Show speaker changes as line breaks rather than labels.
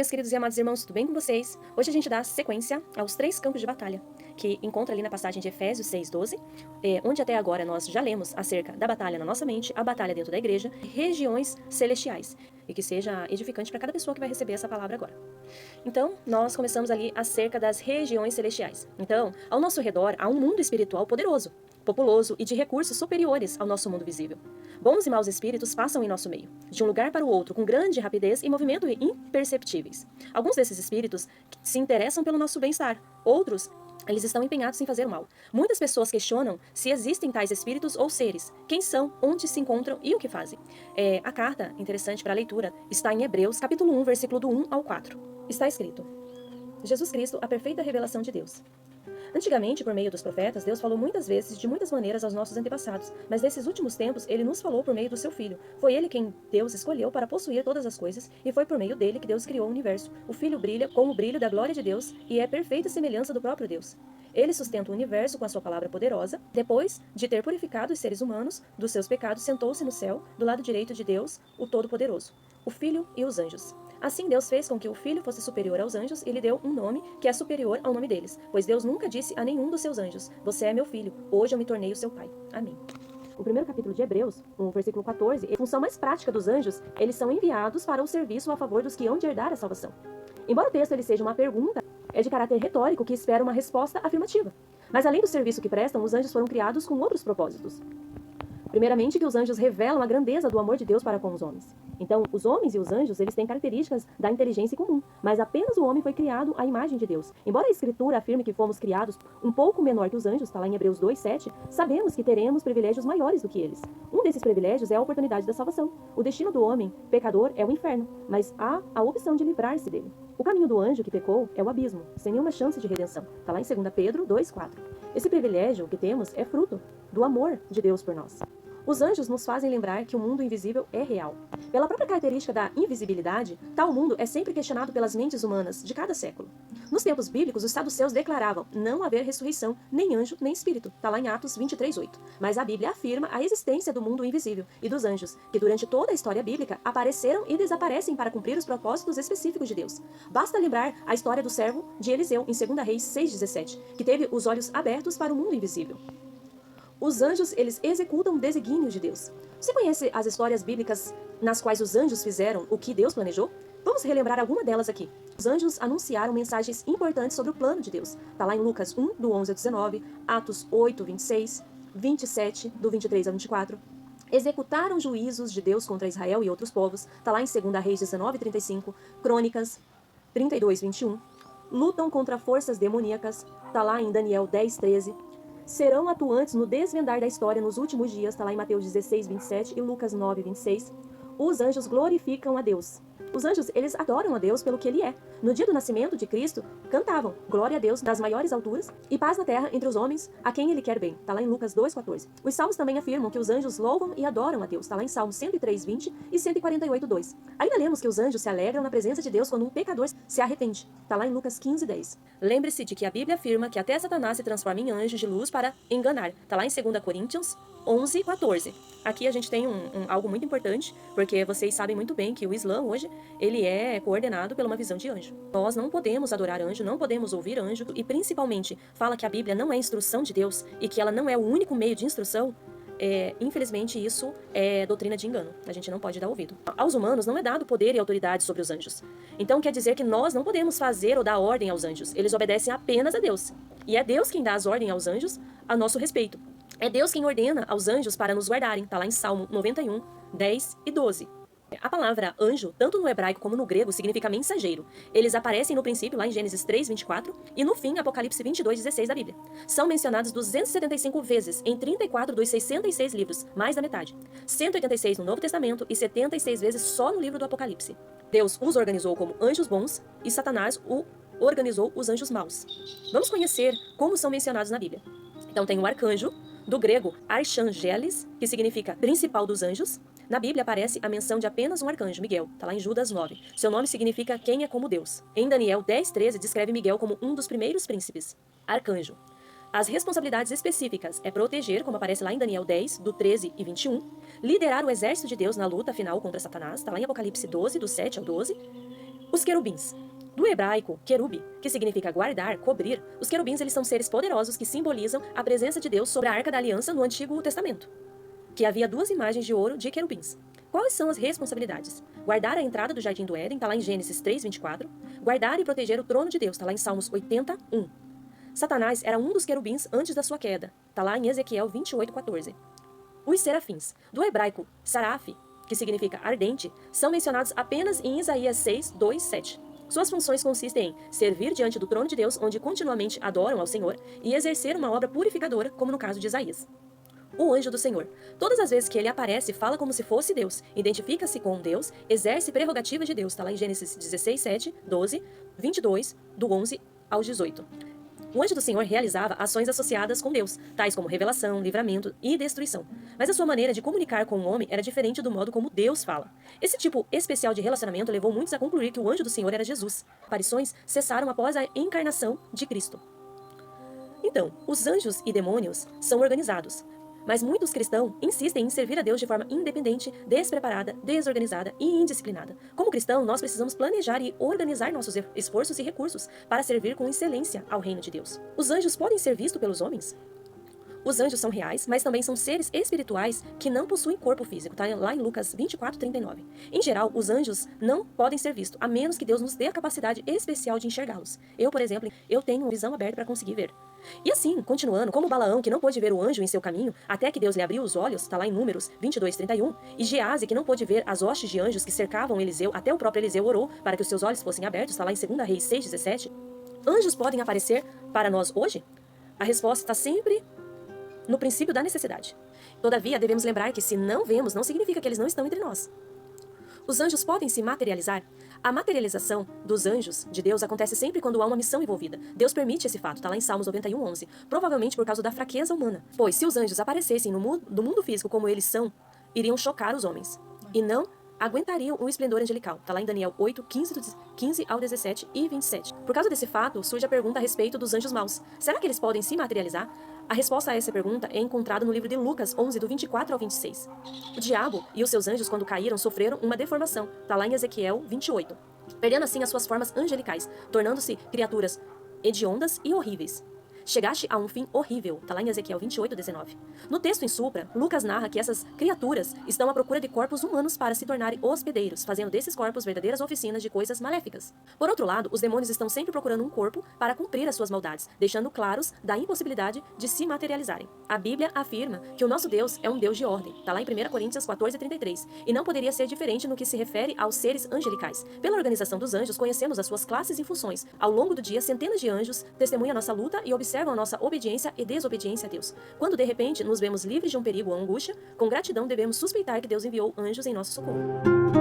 meus queridos e amados irmãos, tudo bem com vocês? Hoje a gente dá sequência aos 3 campos de batalha, que encontra ali na passagem de Efésios 6:12, onde até agora nós já lemos acerca da batalha na nossa mente, a batalha dentro da igreja, regiões celestiais, e que seja edificante para cada pessoa que vai receber essa palavra agora. Então, nós começamos ali acerca das regiões celestiais. Então, ao nosso redor há um mundo espiritual poderoso, populoso e de recursos superiores ao nosso mundo visível. Bons e maus espíritos passam em nosso meio, de um lugar para o outro, com grande rapidez e movimento imperceptíveis. Alguns desses espíritos se interessam pelo nosso bem-estar, outros eles estão empenhados em fazer o mal. Muitas pessoas questionam se existem tais espíritos ou seres, quem são, onde se encontram e o que fazem. A carta, interessante para a leitura, está em Hebreus, capítulo 1, versículo do 1 ao 4. Está escrito: Jesus Cristo, a perfeita revelação de Deus. Antigamente, por meio dos profetas, Deus falou muitas vezes, de muitas maneiras aos nossos antepassados, mas nesses últimos tempos, Ele nos falou por meio do Seu Filho. Foi Ele quem Deus escolheu para possuir todas as coisas, e foi por meio dele que Deus criou o universo. O Filho brilha como o brilho da glória de Deus, e é perfeita semelhança do próprio Deus. Ele sustenta o universo com a sua palavra poderosa. Depois de ter purificado os seres humanos dos seus pecados, sentou-se no céu, do lado direito de Deus, o Todo-Poderoso, o Filho e os anjos. Assim Deus fez com que o Filho fosse superior aos anjos e lhe deu um nome que é superior ao nome deles, pois Deus nunca disse a nenhum dos seus anjos: você é meu filho, hoje eu me tornei o seu pai. Amém. O primeiro capítulo de Hebreus, no versículo 14, a função mais prática dos anjos, eles são enviados para o serviço a favor dos que hão de herdar a salvação. Embora o texto ele seja uma pergunta, é de caráter retórico que espera uma resposta afirmativa. Mas além do serviço que prestam, os anjos foram criados com outros propósitos. Primeiramente, que os anjos revelam a grandeza do amor de Deus para com os homens. Então, os homens e os anjos, eles têm características da inteligência comum, mas apenas o homem foi criado à imagem de Deus. Embora a Escritura afirme que fomos criados um pouco menor que os anjos, está lá em Hebreus 2:7, sabemos que teremos privilégios maiores do que eles. Um desses privilégios é a oportunidade da salvação. O destino do homem, pecador, é o inferno, mas há a opção de livrar-se dele. O caminho do anjo que pecou é o abismo, sem nenhuma chance de redenção. Está lá em 2 Pedro 2:4. Esse privilégio que temos é fruto do amor de Deus por nós. Os anjos nos fazem lembrar que o mundo invisível é real. Pela própria característica da invisibilidade, tal mundo é sempre questionado pelas mentes humanas de cada século. Nos tempos bíblicos, os saduceus declaravam não haver ressurreição, nem anjo, nem espírito. Está lá em Atos 23:8. Mas a Bíblia afirma a existência do mundo invisível e dos anjos, que durante toda a história bíblica apareceram e desaparecem para cumprir os propósitos específicos de Deus. Basta lembrar a história do servo de Eliseu, em 2 Reis 6:17, que teve os olhos abertos para o mundo invisível. Os anjos, eles executam desígnios de Deus. Você conhece as histórias bíblicas nas quais os anjos fizeram o que Deus planejou? Vamos relembrar alguma delas aqui. Os anjos anunciaram mensagens importantes sobre o plano de Deus. Está lá em Lucas 1, do 11 ao 19, Atos 8, 26, 27, do 23 ao 24. Executaram juízos de Deus contra Israel e outros povos. Está lá em 2 Reis 19, 35, Crônicas 32, 21. Lutam contra forças demoníacas. Está lá em Daniel 10, 13. Serão atuantes no desvendar da história nos últimos dias, está lá em Mateus 16, 27 e Lucas 9, 26. Os anjos glorificam a Deus. Os anjos, eles adoram a Deus pelo que Ele é. No dia do nascimento de Cristo, cantavam glória a Deus das maiores alturas e paz na terra entre os homens a quem Ele quer bem. Está lá em Lucas 2,14. Os salmos também afirmam que os anjos louvam e adoram a Deus. Está lá em Salmos 103:20 e 148:2. Ainda lemos que os anjos se alegram na presença de Deus quando um pecador se arrepende. Está lá em Lucas 15:10. Lembre-se de que a Bíblia afirma que até Satanás se transforma em anjo de luz para enganar. Está lá em 2 Coríntios 11:14. Aqui a gente tem algo muito importante, porque vocês sabem muito bem que o Islã hoje, ele é coordenado por uma visão de anjo. Nós não podemos adorar anjo, não podemos ouvir anjo, e principalmente fala que a Bíblia não é instrução de Deus e que ela não é o único meio de instrução. Infelizmente isso é doutrina de engano, a gente não pode dar ouvido. Aos humanos não é dado poder e autoridade sobre os anjos. Então quer dizer que nós não podemos fazer ou dar ordem aos anjos, eles obedecem apenas a Deus. E é Deus quem dá as ordens aos anjos a nosso respeito. É Deus quem ordena aos anjos para nos guardarem, está lá em Salmo 91, 10 e 12. A palavra anjo, tanto no hebraico como no grego, significa mensageiro. Eles aparecem no princípio, lá em Gênesis 3, 24, e no fim, Apocalipse 22, 16 da Bíblia. São mencionados 275 vezes em 34 dos 66 livros, mais da metade. 186 no Novo Testamento e 76 vezes só no livro do Apocalipse. Deus os organizou como anjos bons e Satanás organizou os anjos maus. Vamos conhecer como são mencionados na Bíblia. Então tem o arcanjo, do grego archangelis, que significa principal dos anjos. Na Bíblia aparece a menção de apenas um arcanjo, Miguel, está lá em Judas 9. Seu nome significa quem é como Deus. Em Daniel 10:13 descreve Miguel como um dos primeiros príncipes. Arcanjo. As responsabilidades específicas é proteger, como aparece lá em Daniel 10, do 13 e 21, liderar o exército de Deus na luta final contra Satanás, está lá em Apocalipse 12, do 7 ao 12, Os querubins. Do hebraico, querube, que significa guardar, cobrir, os querubins eles são seres poderosos que simbolizam a presença de Deus sobre a Arca da Aliança no Antigo Testamento, que havia 2 imagens de ouro de querubins. Quais são as responsabilidades? Guardar a entrada do Jardim do Éden, está lá em Gênesis 3:24. Guardar e proteger o trono de Deus, está lá em Salmos 81. Satanás era um dos querubins antes da sua queda, está lá em Ezequiel 28:14. Os serafins. Do hebraico, saraf, que significa ardente, são mencionados apenas em Isaías 6:2-7. Suas funções consistem em servir diante do trono de Deus, onde continuamente adoram ao Senhor, e exercer uma obra purificadora, como no caso de Isaías. O anjo do Senhor. Todas as vezes que ele aparece, fala como se fosse Deus, identifica-se com Deus, exerce prerrogativas de Deus, está lá em Gênesis 16:7, 12, 22, do 11 ao 18. O anjo do Senhor realizava ações associadas com Deus, tais como revelação, livramento e destruição. Mas a sua maneira de comunicar com o homem era diferente do modo como Deus fala. Esse tipo especial de relacionamento levou muitos a concluir que o anjo do Senhor era Jesus. Aparições cessaram após a encarnação de Cristo. Então, os anjos e demônios são organizados. Mas muitos cristãos insistem em servir a Deus de forma independente, despreparada, desorganizada e indisciplinada. Como cristão, nós precisamos planejar e organizar nossos esforços e recursos para servir com excelência ao reino de Deus. Os anjos podem ser vistos pelos homens? Os anjos são reais, mas também são seres espirituais que não possuem corpo físico, tá lá em Lucas 24:39. Em geral, os anjos não podem ser vistos, a menos que Deus nos dê a capacidade especial de enxergá-los. Eu, por exemplo, tenho visão aberta para conseguir ver. E assim, continuando, como Balaão, que não pôde ver o anjo em seu caminho, até que Deus lhe abriu os olhos, está lá em Números 22:31, e Gease, que não pôde ver as hostes de anjos que cercavam Eliseu, até o próprio Eliseu orou para que os seus olhos fossem abertos, está lá em 2 Reis 6:17. Anjos podem aparecer para nós hoje? A resposta está sempre no princípio da necessidade. Todavia, devemos lembrar que se não vemos, não significa que eles não estão entre nós. Os anjos podem se materializar? A materialização dos anjos de Deus acontece sempre quando há uma missão envolvida. Deus permite esse fato, está lá em Salmos 91:11, provavelmente por causa da fraqueza humana. Pois se os anjos aparecessem no mundo físico como eles são, iriam chocar os homens e não aguentariam o esplendor angelical. Está lá em Daniel 8, 15 ao 17 e 27. Por causa desse fato, surge a pergunta a respeito dos anjos maus. Será que eles podem se materializar? A resposta a essa pergunta é encontrada no livro de Lucas 11, do 24 ao 26. O diabo e os seus anjos, quando caíram, sofreram uma deformação. Está lá em Ezequiel 28. Perdendo assim as suas formas angelicais, tornando-se criaturas hediondas e horríveis. Chegaste a um fim horrível, está lá em Ezequiel 28:19. No texto em Supra, Lucas narra que essas criaturas estão à procura de corpos humanos para se tornarem hospedeiros, fazendo desses corpos verdadeiras oficinas de coisas maléficas. Por outro lado, os demônios estão sempre procurando um corpo para cumprir as suas maldades, deixando claros da impossibilidade de se materializarem. A Bíblia afirma que o nosso Deus é um Deus de ordem, está lá em 1 Coríntios 14:33, e não poderia ser diferente no que se refere aos seres angelicais. Pela organização dos anjos, conhecemos as suas classes e funções. Ao longo do dia, centenas de anjos testemunham nossa luta e observam a nossa obediência e desobediência a Deus. Quando de repente nos vemos livres de um perigo ou angústia, com gratidão devemos suspeitar que Deus enviou anjos em nosso socorro.